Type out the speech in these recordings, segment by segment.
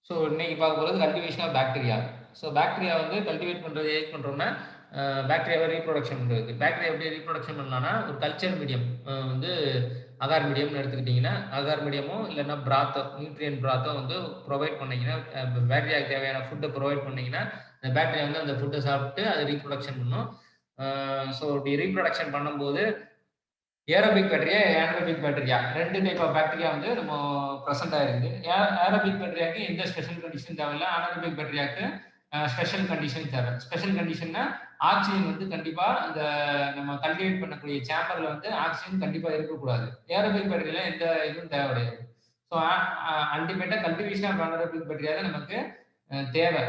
So இன்னைக்கு பார்க்க போறது cultivation of bacteria. So bacteria வந்து கல்டிவேட் பண்றது எதுக்கு பண்றோம்னா, பாக்டீரியாவ ரீப்ரொடக்ஷன் பண்றதுக்கு. பாக்டீரியா எப்படி ரீப்ரொடக்ஷன் பண்ணலாம்னா, ஒரு கல்ச்சர் மீடியம் வந்து அகார் மீடியம்னு எடுத்துக்கிட்டீங்கன்னா, அகார் மீடியமோ இல்லன்னா பிராத்தோ, நியூட்ரியன்ட் பிராத்தோ வந்து புரொவைட் பண்ணீங்கன்னா, பாக்டீரியாவுக்கு தேவையான ஃபுட்ட புரொவைட் பண்ணீங்கன்னா, அந்த பாக்டீரியா வந்து அந்த ஃபுட்ட சாப்பிட்டு அது ரீப்ரொடக்ஷன் பண்ணும். ஸோ இப்படி ரீப்ரொடக்ஷன் பண்ணும்போது aerobic bacteria, anaerobic bacteria 2 type of bacteria வந்து நம்ம பிரசன்ட் ஆயிருக்கு. ஏரோபிக் பாக்டீரியாக்கு எந்த ஸ்பெஷல் கண்டிஷன் தேவையில்ல. அனரோபிக் பாக்டீரியாக்கு ஸ்பெஷல் கண்டிஷன் தேவை. ஸ்பெஷல் கண்டிஷன்னா ஆக்ஸிஜன் வந்து கண்டிப்பா அந்த நம்ம கல்டிவேட் பண்ணக்கூடிய சேம்பர்ல வந்து ஆக்ஸிஜன் கண்டிப்பா இருக்கக்கூடாது. ஏரோபிக் பாக்டீரியால எந்த இதுவும் தேவை கிடையாது. ஸோ அல்டிமேட்டா கல்டிவேஷன் ஆஃப் அனரோபிக் பாக்டீரியா தான் நமக்கு தேவை.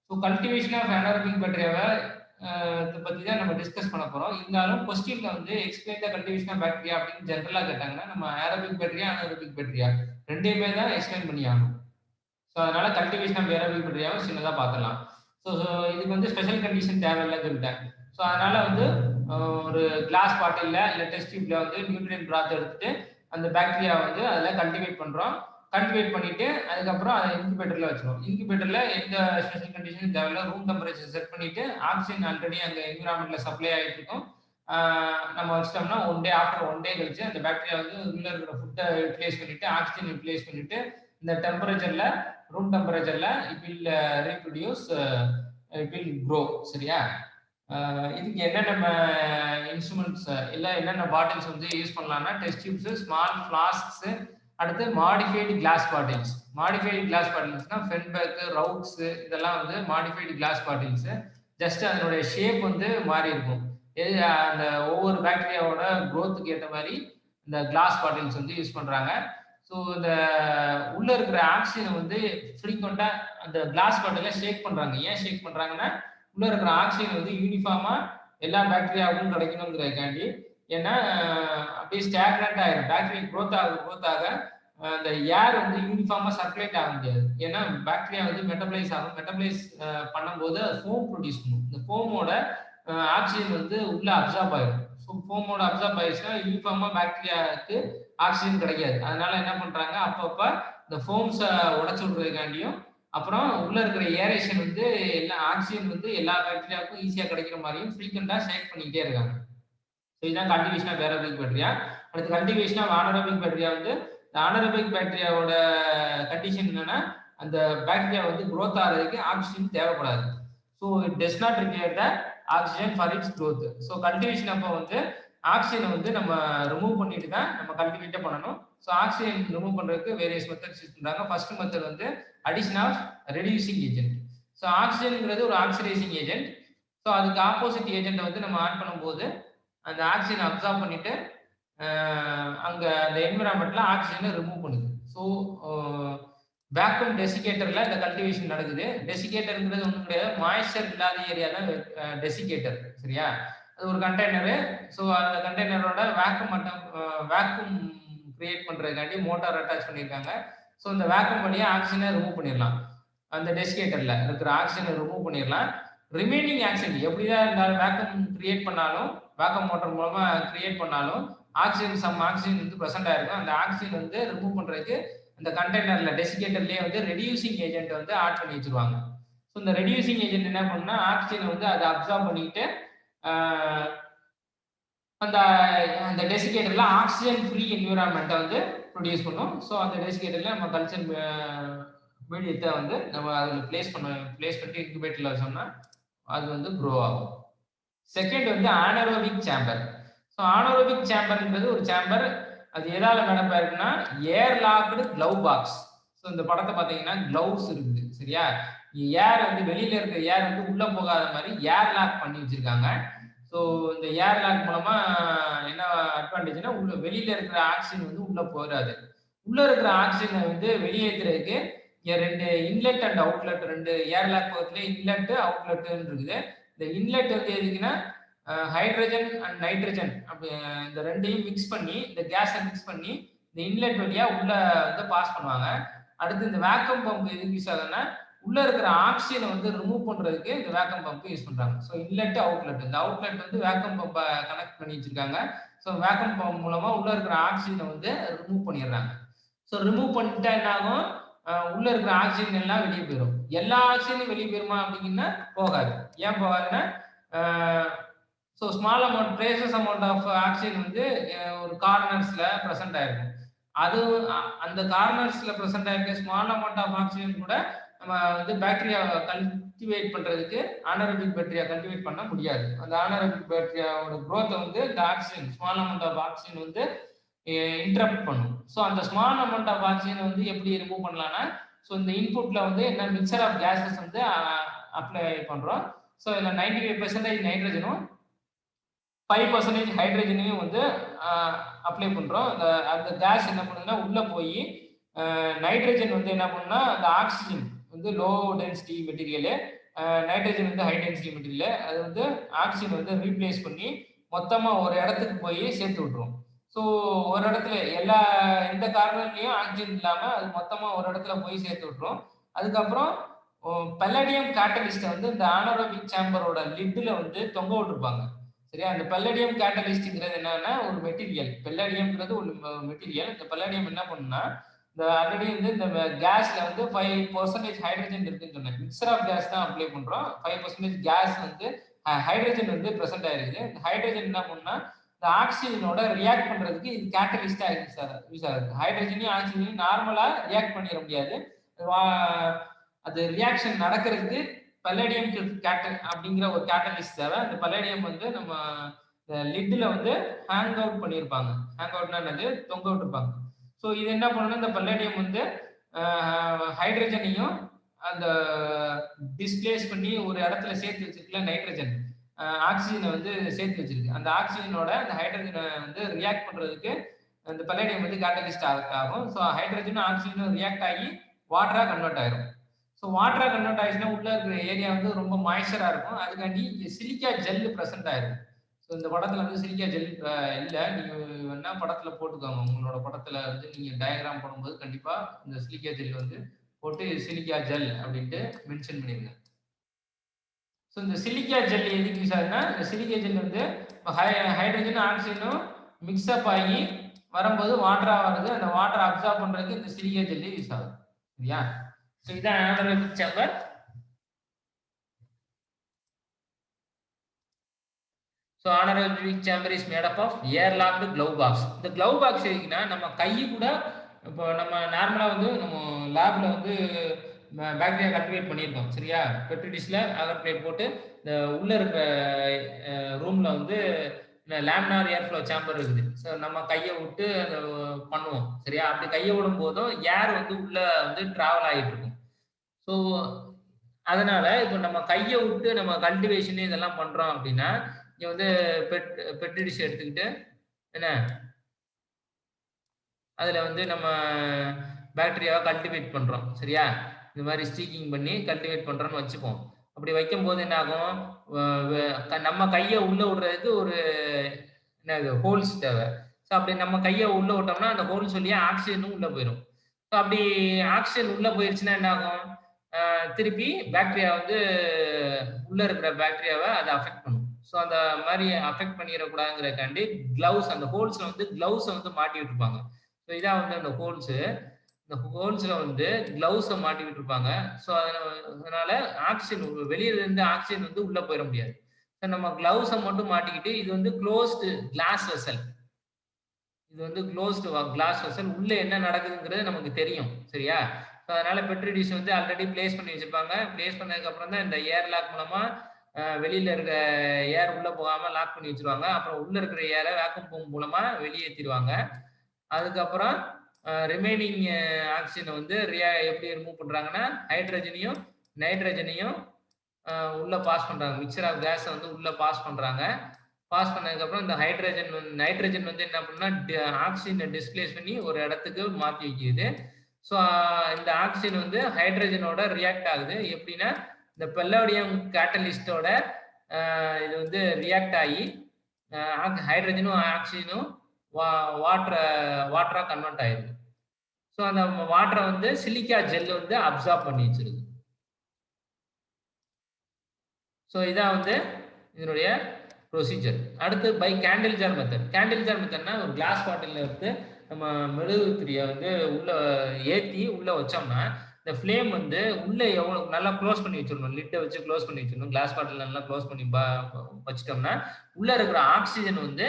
ஸோ கல்டிவேஷன் ஆஃப் அனரோபிக் பாக்டீரியாவை இத பத்தி தான் நம்ம டிஸ்கஸ் பண்ண போறோம். இருந்தாலும் கொஸ்டின்ல வந்து explain the cultivation of bacteria அப்படின்னு ஜெனரலா கேட்டாங்கன்னா, நம்ம ஏரோபிக் பாக்டீரியா, அனேரோபிக் பாக்டீரியா 2யுமே தான் எக்ஸ்பிளைன் பண்ணி ஆகணும். ஸோ அதனால கல்டிவேஷன் ஆஃப் ஏரோபிக் பாக்டீரியாவை சின்னதா பார்த்துடலாம். ஸோ இதுக்கு வந்து ஸ்பெஷல் கண்டிஷன் தேவையில்லைன்னு சொல்லிட்டேன். ஸோ அதனால வந்து ஒரு கிளாஸ் பாட்டில்ல இல்ல டெஸ்ட் டியூப்ல வந்து நியூட்ரியன்ட் பிராத் எடுத்துட்டு அந்த பாக்டீரியா வந்து அதுல கல்டிவேட் பண்றோம். கல்டிவேட் பண்ணிட்டு அதுக்கப்புறம் அதை இன்குபேட்டர்ல வச்சிருவோம். இன்குபேட்டர்ல எந்த ஸ்பெஷல் கண்டிஷனும் தேவையில்ல. ரூம் டெம்பரேச்சர் செட் பண்ணிட்டு ஆக்சிஜன் ஆல்ரெடி அங்க என்விரான்மெண்ட்ல சப்ளை ஆயிட்டு இருக்கும். நம்ம வச்சிட்டோம்னா ஆஃப்டர் ஒன் டே கழிச்சு அந்த பாக்டீரியா வந்து உள்ள இருக்கிற ஃபுட்டை யூட்டிலைஸ் பண்ணிட்டு ஆக்சிஜன் யூட்டிலைஸ் பண்ணிட்டு இந்த டெம்பரேச்சர்ல ரூம் டெம்பரேச்சர்ல it will reproduce it will grow. சரியா? இதுக்கு என்னென்ன இன்ஸ்ட்ருமெண்ட்ஸ் இல்ல என்னென்ன பாட்டில்ஸ் வந்து யூஸ் பண்ணலாம்னா டெஸ்ட் டியூப்ஸ், ஸ்மால் ஃபிளாஸ்க்ஸ், அடுத்து modified glass bottles. Modified glass பாட்டில்ஸ்னா ஃபென்பெர்க், ரவுட்ஸ் இதெல்லாம் வந்து மாடிஃபைடு கிளாஸ் பாட்டில்ஸ். ஜஸ்ட் அதனுடைய ஷேப் வந்து மாறி இருக்கும். அந்த ஒவ்வொரு பாக்டீரியாவோட குரோத்துக்கு ஏற்ற மாதிரி இந்த கிளாஸ் பாட்டில்ஸ் வந்து யூஸ் பண்றாங்க. ஸோ இந்த உள்ள இருக்கிற ஆக்சிஜனை வந்து ஃப்ரீக்வெண்டா அந்த கிளாஸ் பாட்டில ஷேக் பண்றாங்க. ஏன் ஷேக் பண்றாங்கன்னா உள்ள இருக்கிற ஆக்சிஜன் வந்து யூனிஃபார்மா எல்லா பாக்டீரியாவுக்கும் கிடைக்கணுங்கிறதுக்காண்டி. ஏன்னா அப்படியே ஸ்டாக்னண்ட் ஆயிரும். பாக்டீரியா growth ஆக அந்த ஏர் வந்து யூனிஃபார்மா சர்க்குலேட் ஆக முடியாது. ஏன்னா பாக்டீரியா வந்து மெட்டபலைஸ் ஆகும். மெட்டபலைஸ் பண்ணும்போது அது ஃபோம் ப்ரொடியூஸ் பண்ணும். இந்த ஃபோமோட ஆக்சிஜன் வந்து உள்ள அப்சார்ப் ஆயிடும். ஸோ ஃபோமோட அப்சார்ப் ஆயிடுச்சுன்னா யூனிஃபார்மா பாக்டீரியாவுக்கு ஆக்சிஜன் கிடைக்காது. அதனால என்ன பண்றாங்க, அப்பப்ப இந்த ஃபோம்ஸை உடைச்சு விடுறதுக்காண்டியும் அப்புறம் உள்ள இருக்கிற ஏரேஷன் வந்து எல்லா ஆக்சிஜன் வந்து எல்லா பாக்டீரியாவுக்கும் ஈஸியா கிடைக்கிற மாதிரியும் ஃப்ரீக்வெண்டா ஷேக் பண்ணிக்கிட்டே இருக்காங்க. ஸோ இதுதான் கல்டிவேஷன் ஆஃப் ஏரோபிக் பாக்டீரியா. அடுத்து கல்டிவேஷன் ஆஃப் அனரோபிக் பாக்டீரியா வந்து இந்த அனரோபிக் பாக்டீரியாவோட கண்டிஷன் என்னன்னா அந்த பாக்டீரியா வந்து growth ஆகிறதுக்கு ஆக்சிஜன் தேவைப்படாது. So it does not require the oxygen for it's growth. So cultivation அப்போ வந்து ஆக்சிஜனை வந்து நம்ம ரிமூவ் பண்ணிட்டு தான் நம்ம கல்டிவேட்டே பண்ணணும். ஸோ ஆக்சிஜன் ரிமூவ் பண்றதுக்கு வேரியஸ் மெத்தட்ஸ் யூஸ் பண்றாங்க. ஃபர்ஸ்ட் மெத்தட் வந்து addition of reducing agent. So ஆக்சிஜன்ங்கிறது ஒரு ஆக்சிடைசிங் ஏஜென்ட். ஸோ அதுக்கு ஆப்போசிட் ஏஜென்ட்டை வந்து நம்ம ஆட் பண்ணும்போது அந்த ஆக்சிஜனை அப்சார்ப் பண்ணிட்டு அங்க அந்த என்விரான்மெண்ட்ல ஆக்சிஜனை ரிமூவ் பண்ணுது. ஸோ வேக்யூம் டெசிகேட்டர்ல இந்த கல்டிவேஷன் நடக்குது. டெசிகேட்டர்ங்கிறது ஒன்றும் கிடையாது, மாய்ஸ்சர் இல்லாத ஏரியா தான் டெசிகேட்டர். சரியா? அது ஒரு கண்டெய்னரு. ஸோ அந்த கண்டெய்னரோட வேக்யூம் கிரியேட் பண்றதுக்காண்டி மோட்டார் அட்டாச் பண்ணியிருக்காங்க. ஸோ இந்த வேக்யூம் வழியா ஆக்சிஜனை ரிமூவ் பண்ணிடலாம். அந்த டெசிகேட்டர்ல இருக்கிற ஆக்சிஜனை ரிமூவ் பண்ணிடலாம். ரிமைனிங் ஆக்சிஜன் எப்படிதான் இருந்தாலும் வேக்யூம் கிரியேட் பண்ணாலும் வேக்யூம் மோட்டார் மூலமா கிரியேட் பண்ணாலும் ஆக்சிஜன் வந்து பிரசன்ட் ஆயிருக்கும். அந்த ஆக்சிஜன் வந்து ரிமூவ் பண்றதுக்கு அந்த கண்டெய்னர்ல டெசிகேட்டர்லயே வந்து ரெடியூசிங் ஏஜென்ட் வந்து ஆட் பண்ணி வச்சிருவாங்க. ஸோ இந்த ரெடியூசிங் ஏஜென்ட் என்ன பண்ணுன்னா ஆக்சிஜனை வந்து அதை அப்சார்ப் பண்ணிட்டு அந்த அந்த டெசிகேட்டர்ல ஆக்சிஜன் ஃப்ரீ என்விரான்மெண்ட்டை வந்து ப்ரொடியூஸ் பண்ணும். ஸோ அந்த டெசிகேட்டர்ல நம்ம கல்ச்சர் மீடியத்தை வந்து நம்ம அதில் பிளேஸ் பண்ணிட்டு இன்குபேட்டர்ல வச்சோம்னா அது வந்து க்ரோ ஆகும். செகண்ட் வந்து ஆனரோபிக் சேம்பர். ஸோ ஆனரோபிக் சேம்பர்ன்றது ஒரு சேம்பர். அது எதால மேடப் ஆயிருக்குன்னா ஏர் லாக்டு க்ளவ் பாக்ஸ். ஸோ இந்த படத்தை பார்த்தீங்கன்னா க்ளவுஸ் இருக்குது. சரியா? ஏர் வந்து வெளியில இருக்க ஏர் வந்து உள்ள போகாத மாதிரி ஏர் லாக் பண்ணி வச்சிருக்காங்க. ஸோ இந்த ஏர் லாக் மூலமா என்ன அட்வான்டேஜ்னா உள்ள வெளியில இருக்கிற ஆக்சிஜன் வந்து உள்ள போயிடாது. உள்ள இருக்கிற ஆக்சிஜனை வந்து வெளியேற்றுறதுக்கு 2 inlet and outlet 2 air lock பக்கத்துல இன்லெட் அவுட்லெட்னு இருக்குது. இந்த இன்லெட் வந்து எதுக்குன்னா ஹைட்ரஜன் அண்ட் நைட்ரஜன் அப்படி இந்த ரெண்டையும் மிக்ஸ் பண்ணி இந்த கேஸை மிக்ஸ் பண்ணி இந்த இன்லெட் வழியா உள்ள வந்து பாஸ் பண்ணுவாங்க. அடுத்து இந்த வேக்கம் பம்ப் எதுக்கு யூஸ் ஆகுதுன்னா உள்ள இருக்கிற ஆக்சிஜனை வந்து ரிமூவ் பண்றதுக்கு இந்த வேக்கம் பம்ப் யூஸ் பண்றாங்க. ஸோ இன்லெட் அவுட்லெட், இந்த அவுட்லெட் வந்து வேக்கம் பம்பை கனெக்ட் பண்ணி வச்சிருக்காங்க. ஸோ வேக்கம் பம்ப் மூலமா உள்ள இருக்கிற ஆக்சிஜனை வந்து ரிமூவ் பண்ணிடுறாங்க. ஸோ ரிமூவ் பண்ணிட்டா என்ன ஆகும், உள்ள இருக்கிற ஆக்சிஜன் எல்லாம் வெளியே போயிடும். எல்லா ஆக்சிஜனும் வெளியே போயிருமா அப்படிங்கன்னா போகாது. ஏன் போகாதுன்னா so small amount traces amount of oxygen வந்து ஒரு கார்னர்ஸ்ல ப்ரெசென்ட் ஆயிருக்கும். அது அந்த கார்னர்ஸ்ல ப்ரெசென்ட் ஆயிருக்க ஸ்மால் அமௌண்ட் ஆஃப் ஆக்சிஜன் கூட நம்ம வந்து பாக்டீரியாவை கல்டிவேட் பண்றதுக்கு அனரோபிக் பாக்டீரியா கல்டிவேட் பண்ண முடியாது. அந்த அனரோபிக் பாக்டீரியாவோட குரோத்தை வந்து இந்த oxygen small amount of oxygen வந்து இன்டரப்ட் பண்ணும். ஸோ அந்த ஸ்மால் அமௌண்ட் ஆஃப் ஆக்சிஜன் வந்து எப்படி ரிமூவ் பண்ணலாம்னா, ஸோ இந்த இன்புட்ல வந்து என்ன மிக்சர் ஆஃப் கேஸஸ் வந்து அப்ளை பண்றோம். ஸோ இதில் 95% நைட்ரஜனும் 5% ஹைட்ரஜனையும் வந்து அப்ளை பண்றோம். அந்த கேஸ் என்ன பண்ணுதுன்னா உள்ள போய் நைட்ரஜன் வந்து என்ன பண்ணுன்னா அந்த ஆக்சிஜன் வந்து லோ டென்சிட்டி மெட்டீரியலு, நைட்ரஜன் வந்து ஹை டென்சிட்டி மெட்டீரியல், அது வந்து ஆக்சிஜன் வந்து ரீப்ளேஸ் பண்ணி மொத்தமா ஒரு இடத்துக்கு போய் சேர்த்து விட்டுரும். ஸோ ஒரு இடத்துல எந்த கார்னர்லயும் ஆக்சிஜன் இல்லாம அது மொத்தமா ஒரு இடத்துல போய் சேர்த்து விட்டுரும். அதுக்கப்புறம் பல்லடியம் கேட்டலிஸ்ட வந்து இந்த ஆனரோபிக் சேம்பரோட லிட்ல வந்து தொங்க விட்டுருப்பாங்க. சரியா? அந்த பல்லடியம் கேட்டலிஸ்ட்ங்கிறது என்னன்னா ஒரு மெட்டீரியல். பல்லடியம்ங்கிறது ஒரு மெட்டீரியல். இந்த பல்லடியம் என்ன பண்ணுன்னா இந்த ஆல்ரெடி வந்து இந்த கேஸ்ல வந்து 5% ஹைட்ரஜன் இருக்குன்னு சொன்னேன். மிக்சர் ஆஃப் கேஸ் தான் அப்ளை பண்றோம். 5% கேஸ் வந்து ஹைட்ரஜன் வந்து பிரசன்ட் ஆயிருக்குது. இந்த ஹைட்ரஜன் என்ன பண்ணுன்னா இந்த ஆக்சிஜனோட ரியாக்ட் பண்றதுக்கு இது கேட்டலிஸ்டா யூஸ் ஆகுது. ஹைட்ரஜனையும் ஆக்சிஜனையும் நார்மலா ரியாக்ட் பண்ணிட முடியாது. அது ரியாக்ஷன் நடக்கிறதுக்கு பல்லடியம் அப்படிங்கிற ஒரு கேட்டலிஸ்ட் தேவை. அந்த பல்லடியம் வந்து நம்ம லிட்ல வந்து ஹேங் அவுட் பண்ணியிருப்பாங்க. ஹேங் அவுட்னா என்னது? தொங்க விட்டுருப்பாங்க. ஸோ இது என்ன பண்ணணும், இந்த பல்லடியம் வந்து ஹைட்ரஜனையும் அந்த டிஸ்பிளேஸ் பண்ணி ஒரு இடத்துல சேர்த்து வச்சிருக்கல நைட்ரஜன், ஆக்சிஜனை வந்து சேர்த்து வச்சிருக்கு. அந்த ஆக்சிஜனோட அந்த ஹைட்ரஜனை வந்து ரியாக்ட் பண்றதுக்கு அந்த பல்லடியம் வந்து கேட்டலிஸ்ட் ஆகும். ஸோ ஹைட்ரஜனும் ஆக்சிஜனும் ரியாக்ட் ஆகி வாட்டரா கன்வெர்ட் ஆயிரும். ஸோ வாட்டரா கன்வெர்ட் ஆயிடுச்சுன்னா உள்ள இருக்கிற ஏரியா வந்து ரொம்ப மாய்ஸ்சரா இருக்கும். அதுக்காண்டி சிலிக்கா ஜெல் பிரசன்ட் ஆயிரும். ஸோ இந்த படத்துல வந்து சிலிக்கா ஜெல் இல்லை, நீங்க வேணா படத்துல போட்டுக்கோங்க. உங்களோட படத்துல வந்து நீங்க டயக்ராம் போடும்போது கண்டிப்பா இந்த சிலிக்கா ஜெல் வந்து போட்டு சிலிக்கா ஜெல் அப்படின்ட்டு மென்ஷன் பண்ணிருங்க. ஸோ இந்த சிலிக்கா ஜெல் எதுக்கு யூஸ் ஆகுதுன்னா, இந்த சிலிக்கா ஜெல் வந்து ஹைட்ரஜனும் ஆக்சிஜனும் மிக்ஸ்அப் ஆகி வரும்போது வாட்டரா வருது. அந்த வாட்டரை அப்சார்ப் பண்றதுக்கு இந்த சிலிக்கா ஜெல் யூஸ் ஆகுது. சரியா? ஸோ இதான் anaerobic chamber. So anaerobic chamber is made up of airlocked glove box. இந்த க்ளவ் பாக்ஸ் எதுக்குன்னா, நம்ம கை கூட இப்போ நம்ம நார்மலா வந்து நம்ம லேப்ல வந்து பாக்டீரியா கல்டிவேட் பண்ணியிருக்கோம். சரியா? பெட்ரி டிஷ்ல அகர் பிளேட் போட்டு இந்த உள்ள இருக்கிற ரூம்ல வந்து லேமினார் ஏர்ஃப்ளோ சேம்பர் இருக்குது. ஸோ நம்ம கையை விட்டு அதை பண்ணுவோம். சரியா? அப்படி கையை விடும் போதும் ஏர் வந்து உள்ள வந்து டிராவல் ஆகிட்டு இருக்கும். ஸோ அதனால இப்போ நம்ம கையை விட்டு நம்ம கல்டிவேஷன் இதெல்லாம் பண்றோம் அப்படின்னா, இங்க வந்து பெட்ரி டிஷ் எடுத்துக்கிட்டு என்ன அதுல வந்து நம்ம பாக்டீரியாவை கல்டிவேட் பண்றோம். சரியா? இந்த மாதிரி ஸ்டீக்கிங் பண்ணி கல்டிவேட் பண்றோம்னு வச்சுப்போம். அப்படி வைக்கும் போது என்ன ஆகும், நம்ம கையை உள்ள விடுறதுக்கு ஒரு என்னது ஹோல்ஸ் தேவை. ஸோ அப்படி நம்ம கையை உள்ள விட்டோம்னா அந்த ஹோல்ஸ் வழியா ஆக்சிஜனும் உள்ள போயிடும். ஸோ அப்படி ஆக்சிஜன் உள்ள போயிருச்சுன்னா என்ன ஆகும், திருப்பி பாக்டீரியா வந்து உள்ள இருக்கிற பாக்டீரியாவை அதை அஃபெக்ட் பண்ணும். ஸோ அந்த மாதிரி அஃபெக்ட் பண்ணிடக்கூடாதுங்கிறக்காண்டி கிளவுஸ், அந்த ஹோல்ஸ்ல வந்து கிளவுஸை வந்து மாட்டி விட்டுருப்பாங்க. ஸோ இதான் வந்து அந்த ஹோல்ஸு. இந்த ஹோல்ஸ்ல வந்து கிளவுஸை மாட்டி விட்டுருப்பாங்க. ஸோ அதனால ஆக்சிஜன் வெளியில இருந்து ஆக்சிஜன் வந்து உள்ள போயிட முடியாது. ஸோ நம்ம கிளவுஸை மட்டும் மாட்டிக்கிட்டு, இது வந்து க்ளோஸ்டு கிளாஸ் வெசல். இது வந்து க்ளோஸ்டு கிளாஸ் வெசல். உள்ள என்ன நடக்குதுங்கிறது நமக்கு தெரியும். சரியா? ஸோ அதனால பெட்ரி டிஷ் வந்து ஆல்ரெடி பிளேஸ் பண்ணி வச்சிருப்பாங்க. பிளேஸ் பண்ணதுக்கு அப்புறம் தான் இந்த ஏர் லாக் மூலமா வெளியில இருக்க ஏர் உள்ள போகாம லாக் பண்ணி வச்சிருவாங்க. அப்புறம் உள்ள இருக்கிற ஏரை வேக்கம் பம்ப் மூலமா வெளியேற்றிடுவாங்க. அதுக்கப்புறம் ரிமைனிங் ஆக்சிஜனை வந்து எப்படி ரிமூவ் பண்றாங்கன்னா, ஹைட்ரஜனையும் நைட்ரஜனையும் உள்ள பாஸ் பண்றாங்க. மிக்சர் ஆஃப் கேஸை வந்து உள்ள பாஸ் பண்றாங்க. பாஸ் பண்ணதுக்கப்புறம் இந்த நைட்ரஜன் வந்து என்ன பண்ணா ஆக்சிஜனை டிஸ்பிளேஸ் பண்ணி ஒரு இடத்துக்கு மாற்றி வைக்கிது. ஸோ இந்த ஆக்சிஜன் வந்து ஹைட்ரஜனோட ரியாக்ட் ஆகுது. எப்படின்னா, இந்த பெல்லோடியம் கேட்டலிஸ்டோட இது வந்து ரியாக்ட் ஆகி ஹைட்ரஜனும் ஆக்சிஜனும் வாட்டரா கன்வெர்ட் ஆயிருக்கு. ஸோ அந்த வாட்டரை வந்து சிலிக்கா ஜெல் வந்து அப்சார்ப் பண்ணி வச்சிருக்கு. ஸோ இதான் வந்து இதனுடைய ப்ரொசீஜர். அடுத்து by candle jar method. Candle jar மெத்தட்னா ஒரு கிளாஸ் பாட்டில் எடுத்து நம்ம மெழுகுத்திரியை வந்து உள்ள ஏற்றி உள்ள வச்சோம்னா இந்த ஃப்ளேம் வந்து உள்ள எவ்வளோ நல்லா க்ளோஸ் பண்ணி வச்சிடணும். லிட்டை வச்சு க்ளோஸ் பண்ணி வச்சிடணும். கிளாஸ் பாட்டில் நல்லா க்ளோஸ் பண்ணி வச்சுட்டோம்னா உள்ள இருக்கிற ஆக்சிஜன் வந்து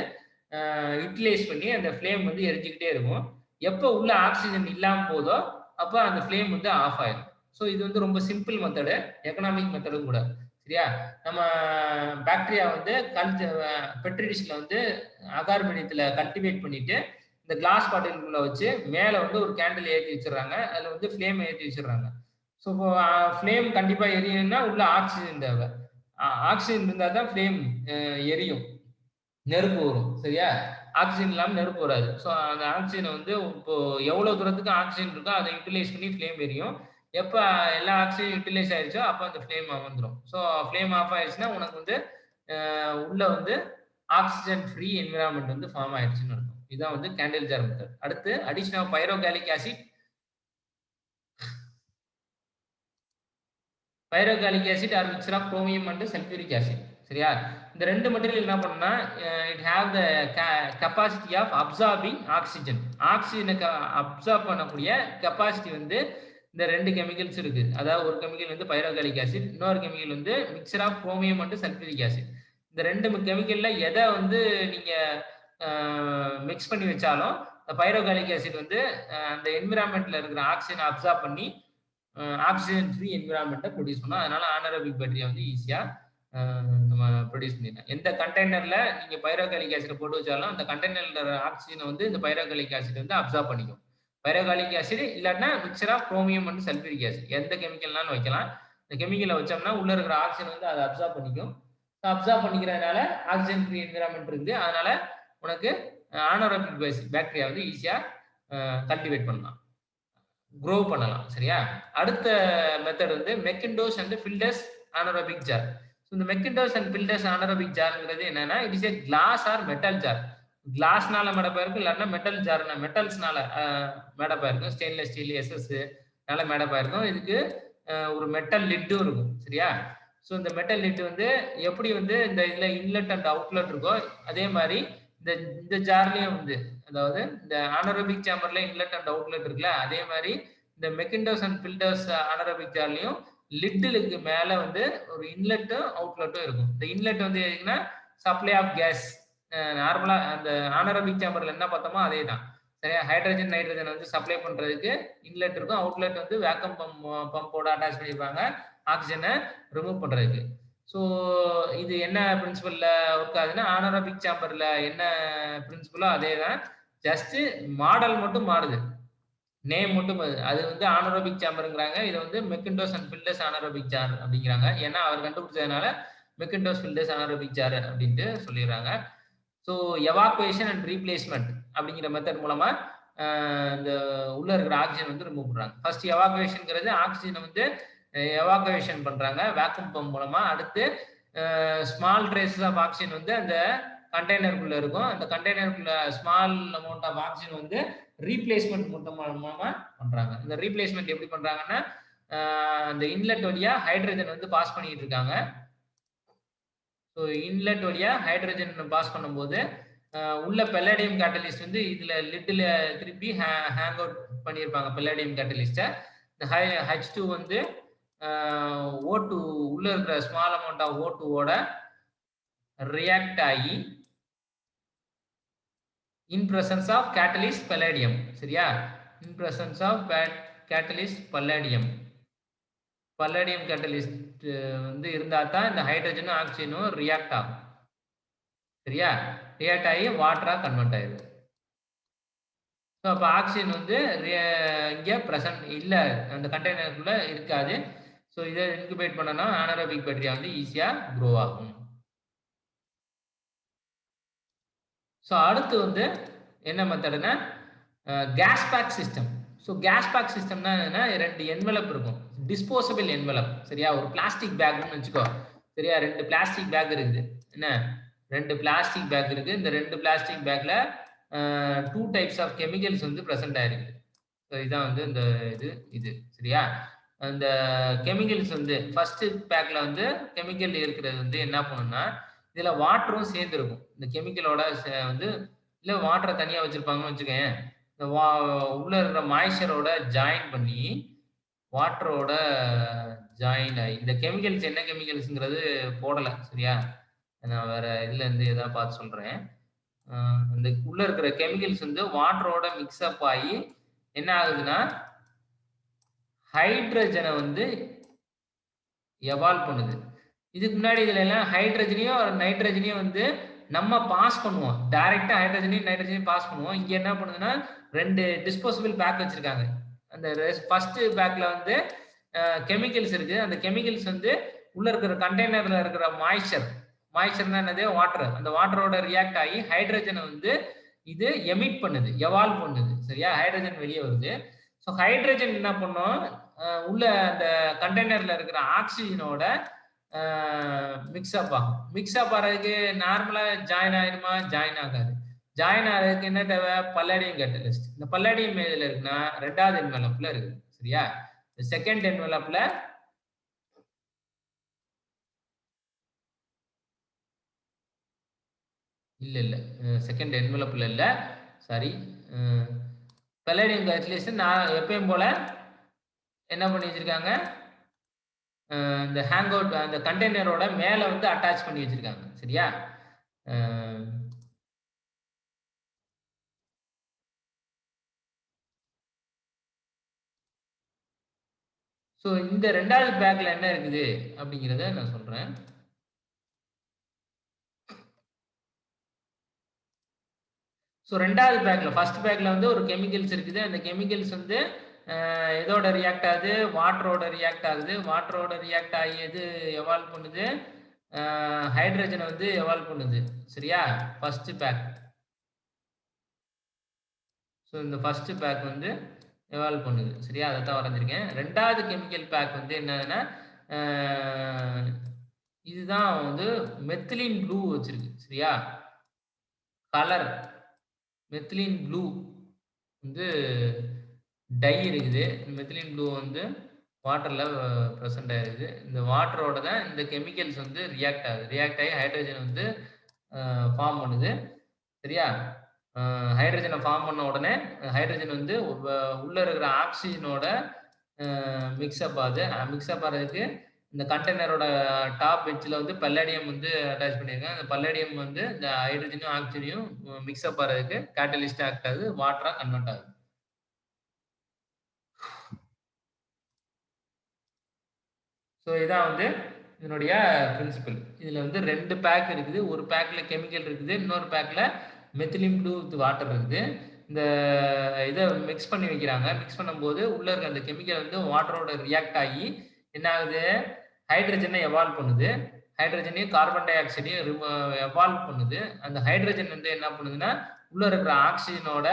யூட்டிலைஸ் பண்ணி அந்த ஃப்ளேம் வந்து எரிஞ்சுக்கிட்டே இருக்கும். எப்போ உள்ள ஆக்சிஜன் இல்லாமல் போதோ அப்போ அந்த ஃப்ளேம் வந்து ஆஃப் ஆயிடும். ஸோ இது வந்து ரொம்ப சிம்பிள் மெத்தடு, எக்கனாமிக் மெத்தடும் கூட. சரியா? நம்ம பாக்டீரியா வந்து பெட்ரி டிஷ்ல வந்து அகார் மீடியத்தில் கல்டிவேட் பண்ணிட்டு இந்த கிளாஸ் பாட்டிலுக்குள்ள வச்சு மேலே வந்து ஒரு கேண்டில் ஏற்றி வச்சிடுறாங்க. அதில் வந்து ஃப்ளேம் ஏற்றி வச்சிடுறாங்க. ஸோ இப்போ ஃப்ளேம் கண்டிப்பாக எரியணும்னா உள்ள ஆக்சிஜன் தேவை. ஆக்சிஜன் இருந்தால் தான் ஃப்ளேம் எரியும், நெருப்பு வரும். சரியா? ஆக்சிஜன் இல்லாமல் நெருப்பு வராது. ஸோ அந்த ஆக்சிஜனை வந்து இப்போ எவ்வளோ தூரத்துக்கு ஆக்சிஜன் இருக்கோ அதை யூட்டிலைஸ் பண்ணி ஃப்ளேம் எரியும். எப்போ எல்லா ஆக்சிஜன் யூட்டிலைஸ் ஆயிடுச்சோ அப்போ அந்த ஃப்ளேம் வந்துடும். ஸோ ஃப்ளேம் ஆஃப் ஆயிடுச்சுன்னா உனக்கு வந்து உள்ள வந்து ஆக்சிஜன் ஃப்ரீ என்விரான்மெண்ட் வந்து ஃபார்ம் ஆயிடுச்சுன்னு இருக்கும். இதுதான் வந்து கேண்டில் ஜார் மெத்தட். அடுத்து addition of pyrogallic acid. Pyrogallic acid or mixture of chromium and sulphuric acid. சரியா? இந்த ரெண்டு மெட்டீரியல் என்ன பண்ணா it have the capacity of absorbing oxygen. ஆக்சிஜனை அப்சார்ப் பண்ணக்கூடிய கெப்பாசிட்டி வந்து இந்த ரெண்டு கெமிக்கல்ஸ் இருக்கு. அதாவது ஒரு கெமிக்கல் வந்து பைரோகாலிக் ஆசிட், இன்னொரு கெமிக்கல் வந்து mixture of chromium and sulphuric acid. இந்த ரெண்டு கெமிக்கல்ல எதை வந்து நீங்க மிக்ஸ் பண்ணி வச்சாலும் பைரோகாலிக் ஆசிட் வந்து அந்த என்விரான்மெண்ட்ல இருக்கிற ஆக்சிஜனை அப்சார்ப் பண்ணி ஆக்சிஜன் ஃப்ரீ என்விரான்மெண்ட்டை ப்ரொடியூஸ் பண்ணும். அதனால ஆனரோபிக் பேக்டீரியா வந்து ஈஸியா நம்ம ப்ரொடியூஸ் பண்ணிடலாம். எந்த கண்டெய்னர்ல நீங்க பைரோகாலிக் ஆசிட் போட்டு வச்சாலும் அந்த கண்டெய்னர்ல ஆக்சிஜனை வந்து இந்த பைரோகாலிக் ஆசிட் வந்து அப்சார்ப் பண்ணிக்கும். பைரோகாலிக் ஆசிட் இல்லாட்டினா mixture of chromium and sulphuric acid எந்த கெமிக்கல்னாலும் வைக்கலாம். இந்த கெமிக்கலை வச்சோம்னா உள்ள இருக்கிற ஆக்சிஜன் வந்து அதை அப்சார்ப் பண்ணிக்கும். அப்சார்ப் பண்ணிக்கிறதுனால ஆக்சிஜன் ஃப்ரீ என்விரான்மெண்ட் இருக்குது. அதனால உனக்கு ஆனரோபிக் பாக்டீரியா வந்து ஈஸியா கல்டிவேட் பண்ணலாம், க்ரோ பண்ணலாம். சரியா? அடுத்த மெத்தட் வந்து McIntosh and filters anaerobic jar. So இந்த மெக்கிண்டோஸ் அண்ட் ஃபில்டர்ஸ் anaerobic ஜார்ங்கிறது என்னன்னா it is a glass or metal jar. கிளாஸ்னால மேடப்பா இருக்கும், இல்லாட்டினா மெட்டல் ஜார்னா மெட்டல்ஸ்னால மேடப்பா இருக்கும். ஸ்டெயின்லெஸ் ஸ்டீல் எஸ்எஸ்னால மேடப்பா இருக்கும். இதுக்கு ஒரு மெட்டல் லிட்டும் இருக்கும். சரியா? ஸோ இந்த மெட்டல் லிட் வந்து எப்படி வந்து இந்த இதில் இன்லெட் அண்ட் அவுட்லெட் இருக்கோ அதே மாதிரி இந்த ஜார்லயும் வந்து, அதாவது இந்த anaerobic சேம்பர்ல இன்லெட் அண்ட் அவுட்லெட் இருக்குல்ல, அதே மாதிரி இந்த மெக்கிண்டோஸ் அண்ட் ஃபில்டர்ஸ் anaerobic ஜார்லயும் லிட்டுக்கு மேல வந்து ஒரு இன்லெட்டும் அவுட்லெட்டும் இருக்கும். இந்த இன்லெட் வந்து எதுக்குன்னா சப்ளை ஆஃப் கேஸ். நார்மலா அந்த anaerobic சேம்பர்ல என்ன பார்த்தோமோ அதே தான். சரியா? ஹைட்ரஜன் நைட்ரஜன் வந்து சப்ளை பண்றதுக்கு இன்லெட் இருக்கும், அவுட்லெட் வந்து வேக்கம் பம்போட அட்டாச் பண்ணியிருப்பாங்க ஆக்சிஜனை ரிமூவ் பண்றதுக்கு. ஸோ இது என்ன பிரின்சிபல்ல ஒர்க் ஆகுதுன்னா anaerobic சேம்பர்ல என்ன பிரின்சிபலோ அதே தான், ஜஸ்ட் மாடல் மட்டும் மாறுது, நேம் மட்டும். அது வந்து anaerobic சேம்பருங்கிறாங்க, இதை வந்து McIntosh and filters anaerobic jar அப்படிங்கிறாங்க. ஏன்னா அவர் கண்டுபிடிச்சதுனால மெக்கிண்டோஸ் ஃபில்டர்ஸ் anaerobic ஜார் அப்படின்ட்டு சொல்லிடுறாங்க. ஸோ எவாக்குவேஷன் அண்ட் ரீப்ளேஸ்மெண்ட் அப்படிங்கிற மெத்தட் மூலமா இந்த உள்ள இருக்கிற ஆக்சிஜன் வந்து ரிமூவ் பண்றாங்க. ஃபர்ஸ்ட் எவாக்குவேஷன்ங்கிறது ஆக்சிஜனை வந்து எவாக்குவேஷன் பண்றாங்க வேக்கம் பம்ப் மூலமா. அடுத்து ஸ்மால் ட்ரேசஸ் ஆஃப் ஆக்சிஜன் வந்து அந்த கண்டெய்னருக்குள்ள இருக்கும். அந்த கண்டெய்னருக்குள்ள ஸ்மால் அமௌண்ட் ஆஃப் ஆக்சிஜன் வந்து ரீப்ளேஸ்மெண்ட் மூலமா பண்றாங்க. இந்த ரீப்ளேஸ்மெண்ட் எப்படி பண்றாங்கன்னா அந்த இன்லெட் வழியா ஹைட்ரஜன் வந்து பாஸ் பண்ணிட்டு இருக்காங்க. ஸோ இன்லெட் வழியா ஹைட்ரஜன் பாஸ் பண்ணும்போது உள்ள பெல்லாடியம் கேட்டலிஸ்ட் வந்து இதுல லிட்டில் திருப்பி ஹேங் அவுட் பண்ணியிருப்பாங்க பெல்லாடியம் கேட்டலிஸ்ட்டை. இந்த H2 வந்து O2 உள்ள இருக்கிற ஸ்மால் அமௌண்ட் ஆஃப் O2ஓட ரியாக்ட் ஆகி in presence of catalyst palladium. சரியா? In presence of catalyst palladium catalyst வந்து இருந்தா தான் இந்த ஹைட்ரஜனும் ஆக்சிஜனும் ரியாக்ட் ஆகும். சரியா? ரியாக்ட் ஆகி வாட்டரா கன்வெர்ட் ஆயிடுது. ஸோ அப்போ ஆக்சிஜன் வந்து இங்கே ப்ரெசன்ட் இல்லை, அந்த கண்டெய்னருக்குள்ள இருக்காது. ஸோ இதை இன்குபேட் பண்ணனா anaerobic பாக்டீரியா வந்து ஈஸியா க்ரோ ஆகும். ஸோ அடுத்து வந்து என்ன மெத்தடுனா gas pack system. So gas pack சிஸ்டம்னா என்னன்னா ரெண்டு என்வலப் இருக்கும், டிஸ்போசபிள் என்வலப். சரியா? ஒரு பிளாஸ்டிக் பேக்னு வச்சுக்கோ. சரியா? ரெண்டு பிளாஸ்டிக் பேக் இருக்குது. என்ன? ரெண்டு பிளாஸ்டிக் பேக் இருக்கு. இந்த ரெண்டு பிளாஸ்டிக் பேக்ல 2 டைப்ஸ் ஆஃப் கெமிக்கல்ஸ் வந்து ப்ரெசென்ட் ஆயிருக்கு. ஸோ இதான் வந்து இந்த இது. சரியா? அந்த கெமிக்கல்ஸ் வந்து ஃபர்ஸ்ட் பேக்ல வந்து கெமிக்கல் இருக்கிறது வந்து என்ன பண்ணுன்னா இதுல வாட்டரும் சேர்ந்து இருக்கும். இந்த கெமிக்கலோட வந்து இல்ல வாட்டரை தனியா வச்சிருப்பாங்கன்னு வச்சுக்கேன். இந்த உள்ள இருக்கிற மாய்ஸ்சரோட ஜாயின் பண்ணி வாட்டரோட ஜாயின் ஆகி இந்த கெமிக்கல்ஸ் என்ன கெமிக்கல்ஸ்ங்கிறது போடல சரியா? நான் வேற இதுல இருந்து ஏதாவது பார்த்து சொல்றேன். இந்த உள்ள இருக்கிற கெமிக்கல்ஸ் வந்து வாட்டரோட மிக்ஸ் அப் ஆகி என்ன ஆகுதுன்னா ஹைட்ரஜனை வந்து எவால்வ் பண்ணுது. இதுக்கு முன்னாடி இதுல எல்லாம் ஹைட்ரஜனையும் நைட்ரஜனையும் வந்து நம்ம பாஸ் பண்ணுவோம். டைரக்டா ஹைட்ரஜனையும் நைட்ரஜனையும் பாஸ் பண்ணுவோம். இங்க என்ன பண்ணுதுன்னா 2 டிஸ்போசபிள் பேக் வச்சிருக்காங்க. அந்த ஃபர்ஸ்ட் பேக்ல வந்து கெமிக்கல்ஸ் இருக்கு. அந்த கெமிக்கல்ஸ் வந்து உள்ள இருக்கிற கண்டெய்னர்ல இருக்கிற மாய்ஸ்சர்னா என்னது? வாட்டர். அந்த வாட்டரோட ரியாக்ட் ஆகி ஹைட்ரஜனை வந்து இது எமிட் பண்ணுது, எவால்வ் பண்ணுது. சரியா? ஹைட்ரஜன் வெளியே வருது. ஸோ ஹைட்ரஜன் என்ன பண்ணும்? உள்ள அந்த கண்டெய்னர்ல இருக்கிற ஆக்சிஜனோட மிக்ஸ்அப் ஆகும். மிக்ஸ்அப் ஆகிறதுக்கு நார்மலா ஜாயின் ஆயிடுமா? ஜாயின் ஆகாது. ஜாயின் ஆகிறதுக்கு என்ன தேவை? பல்லாடியம் கேட்டலிஸ்ட். இந்த பல்லாடியம் எதுல இருக்குன்னா 2வது என்வலப்ல இருக்கு. சரியா? செகண்ட் என்வலப்ல இல்ல செகண்ட் என்வலப்ல இல்ல, சாரி. பல்லாடியம் கேட்டலிஸ்ட் நான் எப்பயும் போல என்ன பண்ணி வச்சிருக்காங்க? இந்த ஹேங் அவுட் அந்த கண்டெய்னரோட மேல வந்து அட்டாச் பண்ணி வச்சிருக்காங்க. சரியா? ஸோ இந்த 2வது பேக்ல என்ன இருக்குது அப்படிங்கிறத நான் சொல்றேன். ஸோ 2வது பேக்ல ஃபர்ஸ்ட் பேக்ல வந்து ஒரு கெமிக்கல்ஸ் இருக்குது. அந்த கெமிக்கல்ஸ் வந்து எதோட ரியாக்ட் ஆகுது? வாட்டரோட ரியாக்ட் ஆகுது. வாட்டரோட ரியாக்ட் ஆகி எது எவால்வ் பண்ணுது? ஹைட்ரஜனை வந்து எவால்வ் பண்ணுது. சரியா? First pack. ஸோ இந்த ஃபர்ஸ்ட் பேக் வந்து எவால்வ் பண்ணுது. சரியா? அதை தான் வரைஞ்சிருக்கேன். 2வது கெமிக்கல் பேக் வந்து என்னதுன்னா இதுதான் வந்து மெத்திலின் ப்ளூ வச்சிருக்கு. சரியா? கலர் மெத்திலின் ப்ளூ வந்து டை இருக்குது. மெத்திலின் ப்ளூ வந்து வாட்டர்ல ப்ரெசென்ட் ஆயிருக்குது. இந்த வாட்டரோட தான் இந்த கெமிக்கல்ஸ் வந்து ரியாக்ட் ஆகுது. ரியாக்ட் ஆகி ஹைட்ரஜன் வந்து ஃபார்ம் பண்ணுது. சரியா? ஹைட்ரஜனை ஃபார்ம் பண்ண உடனே ஹைட்ரஜன் வந்து உள்ள இருக்கிற ஆக்சிஜனோட மிக்ஸ்அப் ஆகுது. மிக்ஸ்அப் ஆகிறதுக்கு இந்த கண்டெய்னரோட டாப் எட்ஜில் வந்து பல்லாடியம் வந்து அட்டாச் பண்ணியிருக்காங்க. அந்த பல்லாடியம் வந்து இந்த ஹைட்ரஜனையும் ஆக்சிஜனையும் மிக்ஸ்அப் ஆகிறதுக்கு கேட்டலிஸ்ட் ஆக்ட் ஆகுது, வாட்டரா கன்வெர்ட் ஆகுது. ஸோ இதான் வந்து இதனுடைய பிரின்சிபல். இதுல வந்து 2 பேக் இருக்குது. ஒரு பேக்ல கெமிக்கல் இருக்குது, இன்னொரு பேக்ல மெத்திலின் ப்ளூ வித் வாட்டர் இருக்குது. இந்த இதை மிக்ஸ் பண்ணி வைக்கிறாங்க. மிக்ஸ் பண்ணும்போது உள்ள இருக்க அந்த கெமிக்கல் வந்து வாட்டரோட ரியாக்ட் ஆகி என்ன ஆகுது? ஹைட்ரஜனை எவால்வ் பண்ணுது. ஹைட்ரஜனையும் கார்பன் டை ஆக்சைடையும் எவால்வ் பண்ணுது. அந்த ஹைட்ரஜன் வந்து என்ன பண்ணுதுன்னா உள்ள இருக்கிற ஆக்சிஜனோட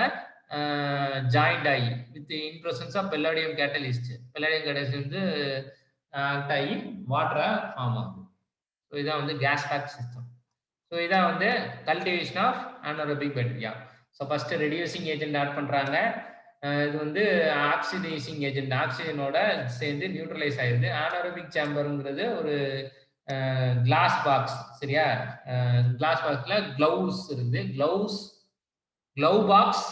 ஜாயிண்ட் ஆகி with in presence of palladium catalyst. Palladium catalyst வந்து ஆக்ட் ஆகி வாட்டரா ஃபார்ம் ஆகுது. ஸோ இதான் வந்து கேஸ் பேக் சிஸ்டம். ஸோ இதான் வந்து cultivation of anaerobic bacteria. So first reducing agent add பண்றாங்க. இது வந்து ஆக்சிடைசிங் ஏஜென்ட் ஆக்சிஜனோட சேர்ந்து நியூட்ரலைஸ் ஆயிடுது. அனரோபிக் சேம்பருங்கிறது ஒரு கிளாஸ் பாக்ஸ். சரியா? கிளாஸ் பாக்ஸ்ல கிளவுஸ் இருக்குது. கிளவ் பாக்ஸ்,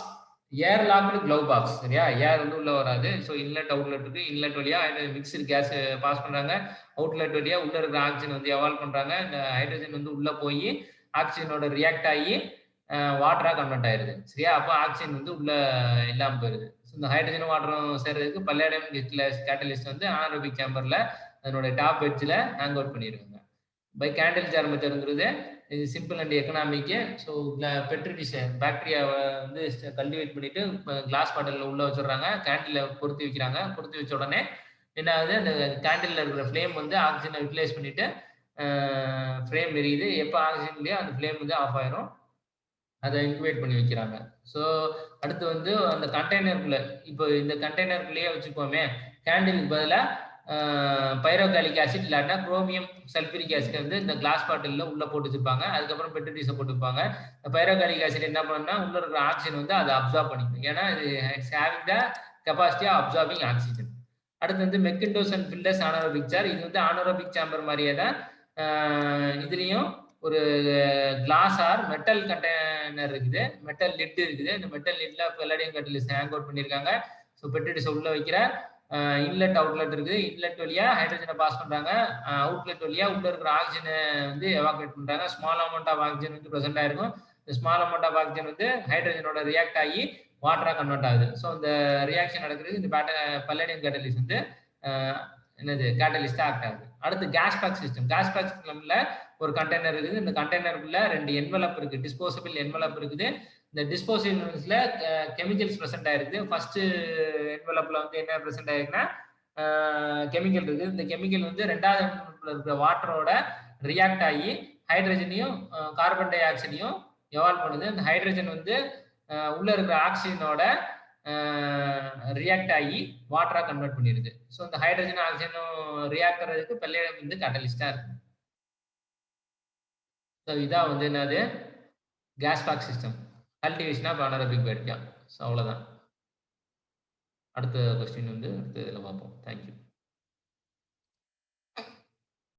ஏர் லாக்டு கிளவ் பாக்ஸ். சரியா? ஏர் வந்து உள்ள வராது. ஸோ இன்லெட் அவுட்லெட் இருக்கு. இன்லெட் வழியா மிக்சர் கேஸ் பாஸ் பண்றாங்க. அவுட்லெட் வழியா உள்ள இருக்கிற ஆக்சிஜன் வந்து எவால்வ் பண்றாங்க. இந்த ஹைட்ரஜன் வந்து உள்ள போய் ஆக்சிஜனோட ரியாக்ட் ஆகி வாட்டரா கன்வெர்ட் ஆயிருது. சரியா? அப்போ ஆக்சிஜன் வந்து உள்ள இல்லாம போயிருது. இந்த ஹைட்ரஜனும் வாட்டரும் சேர்றதுக்கு பல்லாடியம் கேட்டலிஸ்ட் வந்து அனரோபிக் சேம்பர்ல அதனோட டாப் எட்ஜில் ஹேங் அவுட் பண்ணிடுவாங்க. பை கேண்டில் ஜார் மெத்தட்ங்கிறது இது simple and economic. So petri dish பாக்டீரியாவை வந்து கல்டிவேட் பண்ணிட்டு கிளாஸ் பாட்டிலில் உள்ள வச்சிடுறாங்க. கேண்டில் பொருத்தி வைக்கிறாங்க. பொருத்தி வச்ச உடனே என்ன ஆகுது? அந்த கேண்டில் இருக்கிற ஃப்ளேம் வந்து ஆக்சிஜனை யூட்டிலைஸ் பண்ணிட்டு ஃப்ளேம் எரியுது. எப்போ ஆக்சிஜன் இல்லையோ அந்த ஃப்ளேம் வந்து ஆஃப் ஆயிரும். அதை இன்குபேட் பண்ணி வைக்கிறாங்க. ஸோ அடுத்து வந்து அந்த கண்டெய்னருக்குள்ள இப்போ இந்த கண்டெய்னருக்குள்ளேயே வச்சுக்கோமே, கேண்டிலுக்கு பதிலாக பைரோகாலிக் ஆசிட் இல்லாட்டா குரோமியம் சல்பூரிக் ஆசிட் வந்து இந்த கிளாஸ் பாட்டிலில் உள்ள போட்டு வச்சிருப்பாங்க. அதுக்கப்புறம் பெட்ரிடிஸை போட்டுப்பாங்க. இந்த பைரோகாலிக் ஆசிட் என்ன பண்ணுன்னா உள்ள இருக்கிற ஆக்சிஜன் வந்து அதை அப்சார்ப் பண்ணிக்கும். ஏன்னா இது having the capacity of absorbing oxygen. அடுத்து வந்து McIntosh and Fildes anaerobic jar. இது வந்து அனரோபிக் சேம்பர் மாதிரியே தான். இதுலேயும் ஒரு கிளாஸ் ஆர் மெட்டல் கண்டெய்னர் இருக்குது, மெட்டல் லிட் இருக்குது. இந்த மெட்டல் லிட்ல பல்லடியம் கேட்டலிஸ்ட் ஹேங் அவுட் பண்ணியிருக்காங்க. ஸோ பெட்ரிடிஸை உள்ள வைக்கிற இன்லெட் அவுட்லெட் இருக்குது. இன்லெட் வழியா ஹைட்ரஜனை பாஸ் பண்றாங்க. அவுட்லெட் வழியா உள்ள இருக்கிற ஆக்சிஜனை வந்து எவாக்குவேட் பண்றாங்க. ஸ்மால் அமௌண்ட் ஆஃப் ஆக்சிஜன் வந்து ப்ரெசென்ட் ஆயிருக்கும். இந்த ஸ்மால் அமௌண்ட் ஆஃப் ஆக்சிஜன் வந்து ஹைட்ரஜனோட ரியாக்ட் ஆகி வாட்டரா கன்வெர்ட் ஆகுது. ஸோ இந்த ரியாக்ஷன் நடக்கிறது இந்த பல்லடியம் கேட்டலிஸ்ட் வந்து என்னது கேட்டலிஸ்டா ஆக்ட் ஆகுது. அடுத்து gas pack system. Gas pack சிஸ்டம்ல ஒரு கண்டெய்னர் இருக்குது. இந்த கண்டெய்னருக்குள்ள 2 என்வலப் இருக்கு, டிஸ்போசபிள் என்வலப் இருக்குது. இந்த டிஸ்போசபிள்ஸ்ல கெமிக்கல்ஸ் ப்ரெசென்ட் ஆயிருக்கு. ஃபர்ஸ்ட் என்வலப்ல வந்து என்ன ப்ரெசென்ட் ஆயிருக்குன்னா கெமிக்கல் இருக்கு. இந்த கெமிக்கல் வந்து 2வது என்வலப்ல இருக்கிற வாட்டரோட ரியாக்ட் ஆகி ஹைட்ரஜனையும் கார்பன் டை ஆக்சைடையும் எவால்வ் பண்ணுது. இந்த ஹைட்ரஜன் வந்து உள்ள இருக்கிற ஆக்சிஜனோட ரியாக்ட் ஆகி வாட்டரா கன்வெர்ட் பண்ணிடுது. ஸோ இந்த ஹைட்ரஜன் ஆக்சிஜனும் ரியாக்ட் ஆகிறதுக்கு பல்லடியம் வந்து கேட்டலிஸ்டா இருக்கு. ஸோ இதான் வந்து என்னது gas pack system. Cultivation of anaerobic bacteria. So அவ்வளோதான். அடுத்த கொஸ்டின் வந்து அடுத்த இதில் பார்ப்போம். தேங்க்யூ.